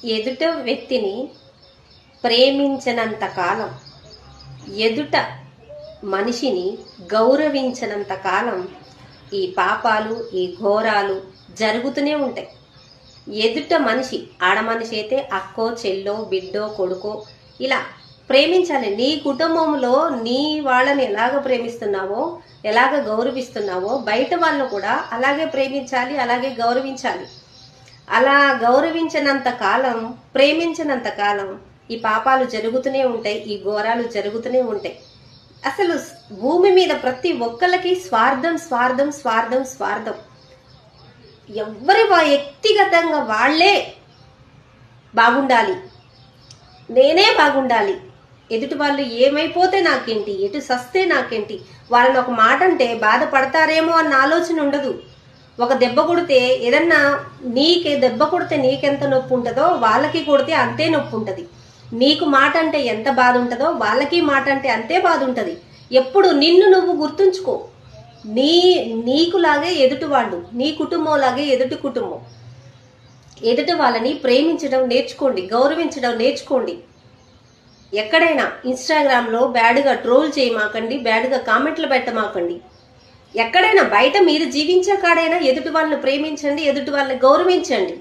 ఎదుట వ్యక్తిని ప్రేమించనంత కాలం, ఎదుట మనిషిని గౌరవించనంత కాలం ఈ పాపాలు, ఈ ఘోరాలు జరుగుతూనే ఉంటాయి. ఎదుట మనిషి, ఆడమనిషి అయితే అక్కో, చెల్లో, బిడ్డో, కొడుకో ఇలా ప్రేమించాలి. నీ కుటుంబంలో నీ వాళ్ళని ఎలాగ ప్రేమిస్తున్నావో, ఎలాగ గౌరవిస్తున్నావో బయట వాళ్ళు కూడా అలాగే ప్రేమించాలి, అలాగే గౌరవించాలి. అలా గౌరవించినంత కాలం, ప్రేమించినంత కాలం ఈ పాపాలు జరుగుతూనే ఉంటాయి, ఈ ఘోరాలు జరుగుతూనే ఉంటాయి. అసలు భూమి మీద ప్రతి ఒక్కరికి స్వార్థం స్వార్థం స్వార్థం స్వార్థం. ఎవరి వ్యక్తిగతంగా వాళ్లే బాగుండాలి, నేనే బాగుండాలి, ఎదుటి వాళ్ళు ఏమైపోతే నాకేంటి, ఎటు సస్తే నాకేంటి, వాళ్ళని ఒక మాట అంటే బాధపడతారేమో అన్న ఆలోచన ఉండదు. ఒక దెబ్బ కొడితే ఏదన్నా దెబ్బ కొడితే నీకెంత నొప్పి ఉంటుందో వాళ్ళకి కొడితే అంతే నొప్పి ఉంటుంది. నీకు మాట అంటే ఎంత బాధ ఉంటుందో వాళ్ళకి మాట అంటే అంతే బాధ ఉంటుంది. ఎప్పుడు నిన్ను నువ్వు గుర్తుంచుకో. నీకులాగే ఎదుటి వాళ్ళు, నీ కుటుంబంలాగే ఎదుటి కుటుంబం. ఎదుటి వాళ్ళని ప్రేమించడం నేర్చుకోండి, గౌరవించడం నేర్చుకోండి. ఎక్కడైనా ఇన్స్టాగ్రామ్లో బ్యాడ్గా ట్రోల్ చేయమాకండి, బ్యాడ్గా కామెంట్లు పెట్టమాకండి. ఎక్కడైనా బయట మీరు జీవించే కాడైనా ఎదుటి వాళ్ళని ప్రేమించండి, ఎదుటి వాళ్ళని గౌరవించండి.